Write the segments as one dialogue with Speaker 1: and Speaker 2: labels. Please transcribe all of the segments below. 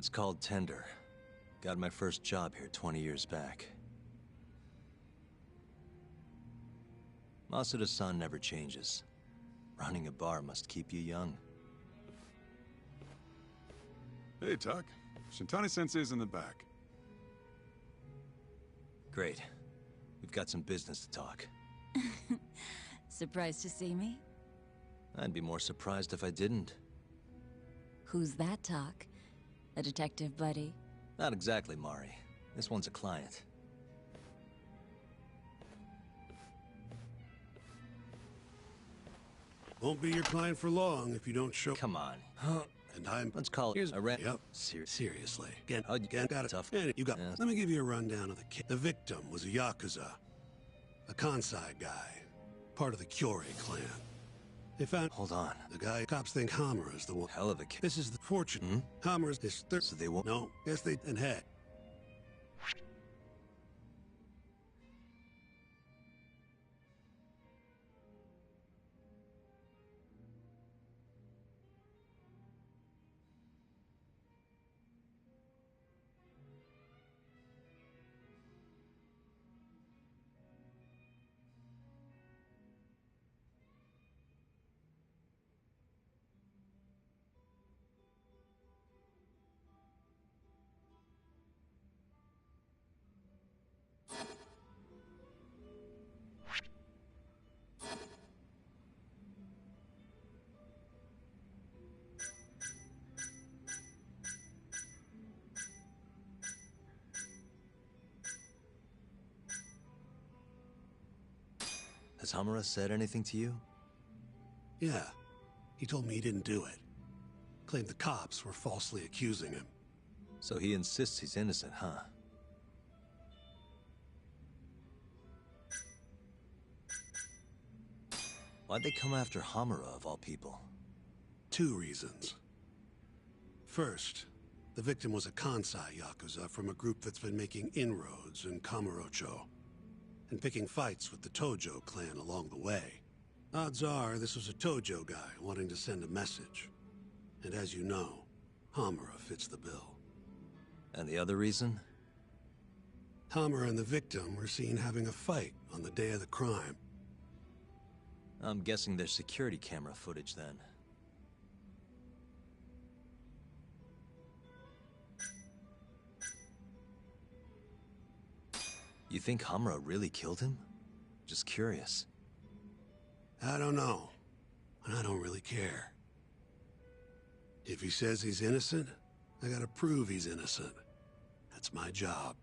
Speaker 1: It's called Tender. Got my first job here 20 years back. Masuda-san never changes. Running a bar must keep you young.
Speaker 2: Hey, Tuck. Shintani-sensei's in the back.
Speaker 1: Great. We've got some business to talk.
Speaker 3: Surprised to see me?
Speaker 1: I'd be more surprised if I didn't.
Speaker 3: Who's that, Talk? A detective buddy?
Speaker 1: Not exactly, Mari. This one's a client.
Speaker 4: Won't be your client for long if you don't show.
Speaker 1: Come on.
Speaker 4: And I'm.
Speaker 1: Let's call it a rent.
Speaker 4: Yep. Seriously. Again, got it.
Speaker 1: Tough.
Speaker 4: You got.
Speaker 1: Yeah.
Speaker 4: Let me give you a rundown of the case. The victim was a Yakuza. A Kansai guy. Part of the Kyorei clan. They found.
Speaker 1: Hold on.
Speaker 4: The guy. Cops think Hamura is the one.
Speaker 1: Hell of a kid.
Speaker 4: This is the fortune. Hamura's his third.
Speaker 1: So they won't.
Speaker 4: No. Yes, they. And head.
Speaker 1: Has Hamura said anything to you?
Speaker 4: Yeah. He told me he didn't do it. Claimed the cops were falsely accusing him.
Speaker 1: So he insists he's innocent, huh? Why'd they come after Hamura, of all people?
Speaker 4: 2 reasons. First, the victim was a Kansai Yakuza from a group that's been making inroads in Kamurocho, and picking fights with the Tojo clan along the way. Odds are this was a Tojo guy wanting to send a message. And as you know, Hamura fits the bill.
Speaker 1: And the other reason?
Speaker 4: Hamura and the victim were seen having a fight on the day of the crime.
Speaker 1: I'm guessing there's security camera footage then. You think Hamura really killed him? Just curious.
Speaker 4: I don't know, and I don't really care. If he says he's innocent, I gotta prove he's innocent. That's my job.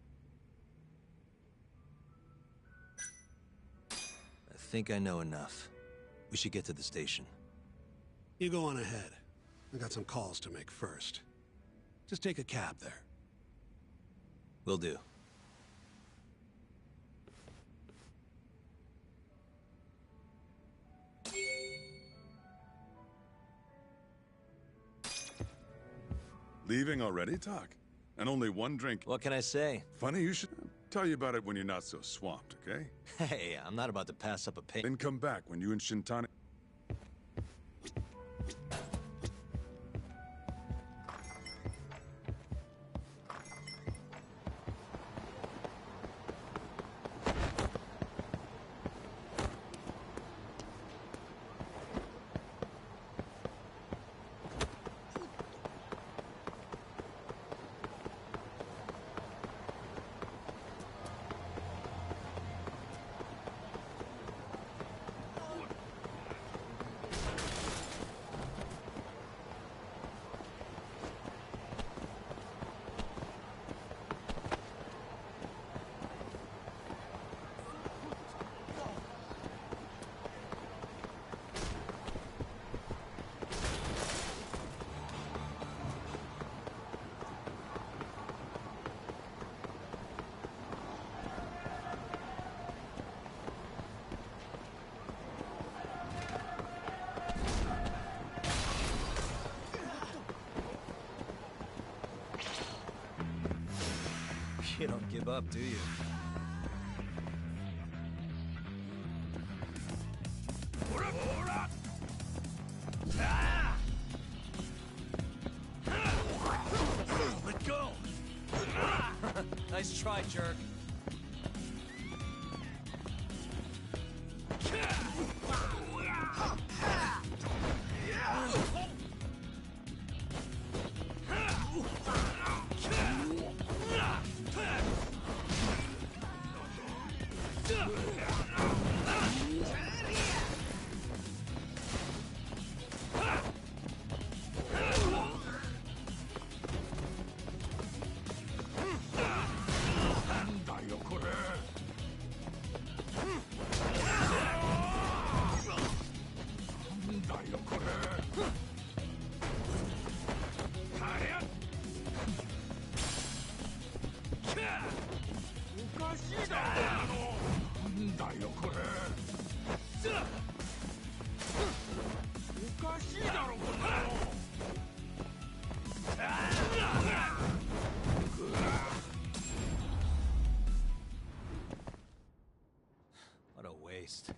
Speaker 1: I think I know enough. We should get to the station.
Speaker 4: You go on ahead. I got some calls to make first. Just take a cab there.
Speaker 1: Will do.
Speaker 2: Leaving already, Tuck? And only one drink.
Speaker 1: What can I say?
Speaker 2: Funny you should tell you about it when you're not so swamped, okay?
Speaker 1: Hey, I'm not about to pass up a pay.
Speaker 2: Then come back when you and Shintani...
Speaker 1: You don't give up, do you?
Speaker 4: Let
Speaker 1: Nice try, jerk. What a waste.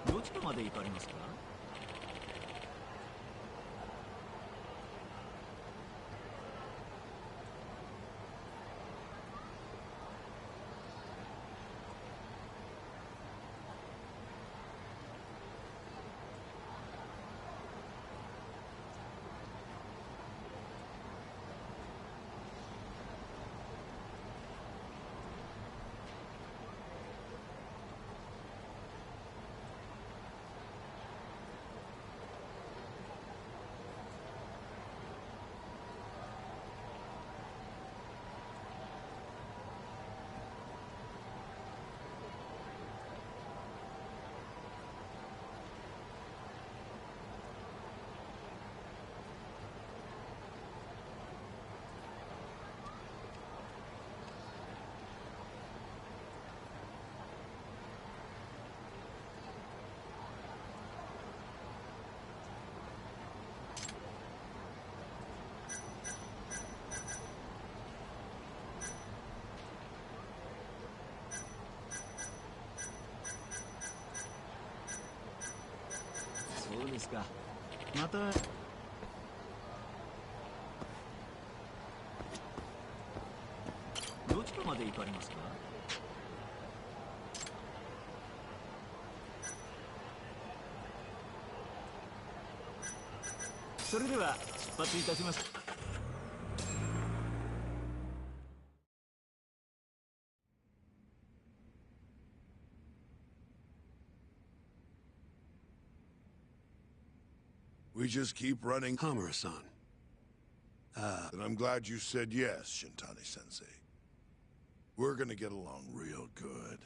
Speaker 5: どちらまで行かれますか？そうですか。また。どちらまで行かれますか？それでは出発いたします。
Speaker 6: We just keep running.
Speaker 4: Hamura-san.
Speaker 6: Then I'm glad you said yes, Shintani-sensei. We're gonna get along real good.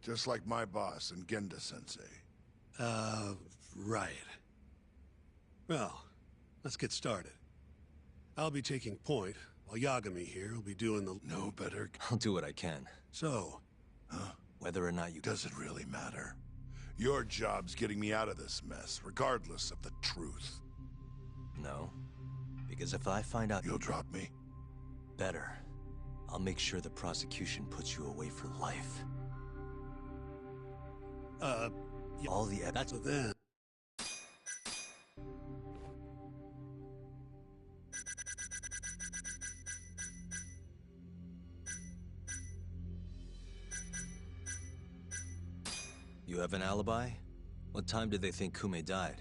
Speaker 6: Just like my boss and Genda-sensei.
Speaker 4: Right. Well, let's get started. I'll be taking point, while Yagami here will be doing the...
Speaker 6: No better...
Speaker 1: I'll do what I can.
Speaker 4: So,
Speaker 1: Whether or not you...
Speaker 6: Does it really matter? Your job's getting me out of this mess, regardless of the truth.
Speaker 1: No. Because if I find out...
Speaker 6: You'll drop me?
Speaker 1: Better. I'll make sure the prosecution puts you away for life. All the... That's...
Speaker 4: so then...
Speaker 1: You have an alibi? What time did they think Kume died?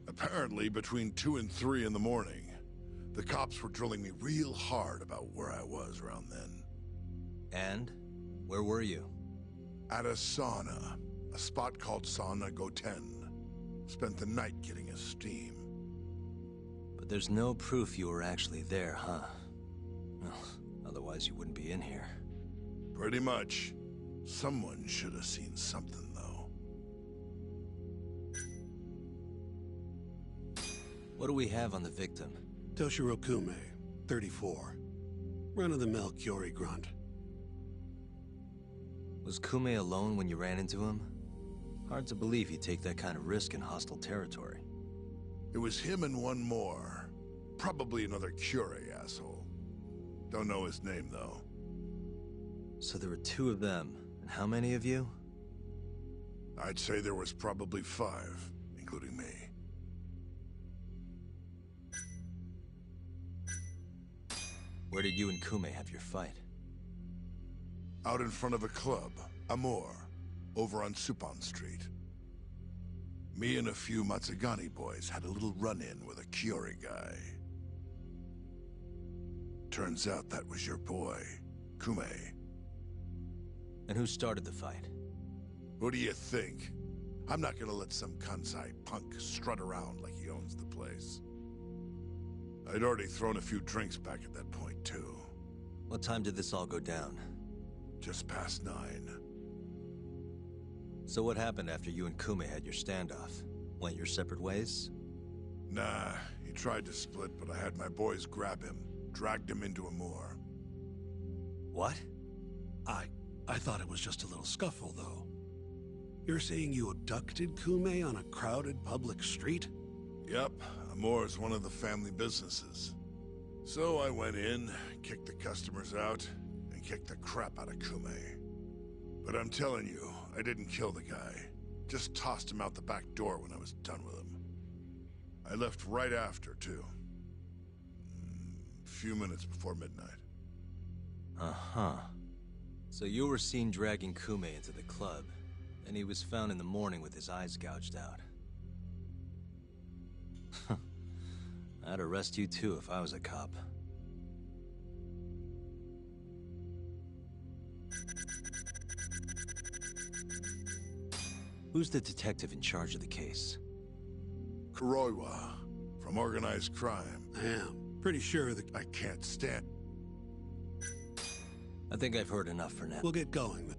Speaker 6: Apparently between 2 and 3 in the morning. The cops were drilling me real hard about where I was around then.
Speaker 1: And? Where were you?
Speaker 6: At a sauna. A spot called Sauna Goten. Spent the night getting a steam.
Speaker 1: But there's no proof you were actually there, huh? Well, otherwise you wouldn't be in here.
Speaker 6: Pretty much. Someone should have seen something, though.
Speaker 1: What do we have on the victim?
Speaker 4: Toshiro Kume, 34. Run-of-the-mill Kyori grunt.
Speaker 1: Was Kume alone when you ran into him? Hard to believe he'd take that kind of risk in hostile territory.
Speaker 6: It was him and one more. Probably another Curie asshole. Don't know his name, though.
Speaker 1: So there were 2 of them. And how many of you?
Speaker 6: I'd say there was probably 5, including me.
Speaker 1: Where did you and Kume have your fight?
Speaker 6: Out in front of a club, Amor, over on Supon Street. Me and a few Matsugani boys had a little run-in with a Kyori guy. Turns out that was your boy, Kume.
Speaker 1: And who started the fight?
Speaker 6: What do you think? I'm not gonna let some Kansai punk strut around like he owns the place. I'd already thrown a few drinks back at that point, too.
Speaker 1: What time did this all go down?
Speaker 6: Just past 9.
Speaker 1: So what happened after you and Kume had your standoff? Went your separate ways?
Speaker 6: Nah, he tried to split, but I had my boys grab him, dragged him into Amor.
Speaker 1: What?
Speaker 4: I thought it was just a little scuffle, though. You're saying you abducted Kume on a crowded public street?
Speaker 6: Yep, Amor's one of the family businesses. So I went in, kicked the customers out, and kicked the crap out of Kume. But I'm telling you, I didn't kill the guy. Just tossed him out the back door when I was done with him. I left right after, too. A few minutes before midnight.
Speaker 1: Uh-huh. So you were seen dragging Kume into the club, and he was found in the morning with his eyes gouged out. I'd arrest you too if I was a cop. Who's the detective in charge of the case?
Speaker 6: Kuroiwa, from organized crime.
Speaker 4: I am. Pretty sure that...
Speaker 6: I can't stand...
Speaker 1: I think I've heard enough for now.
Speaker 4: We'll get going then.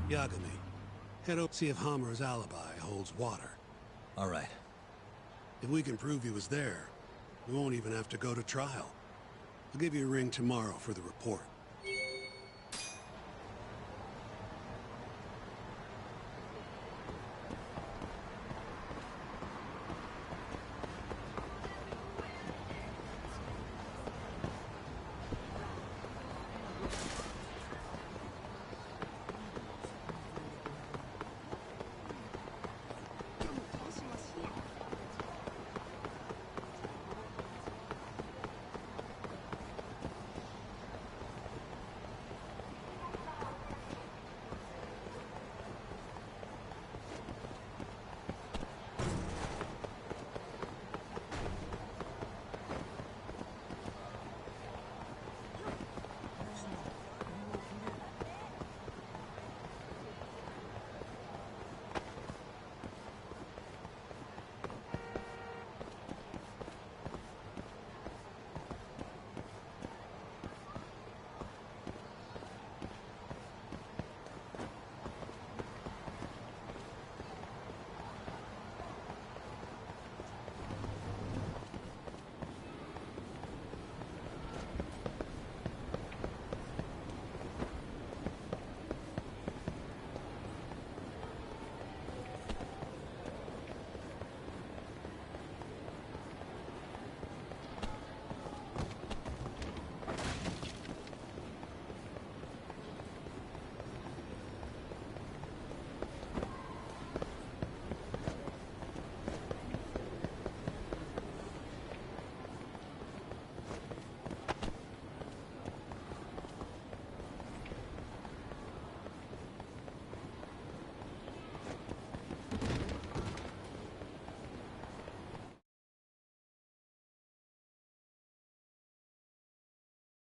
Speaker 4: Yagami, head over see if Hamura's alibi holds water.
Speaker 1: All right.
Speaker 4: If we can prove he was there, we won't even have to go to trial. I'll give you a ring tomorrow for the report.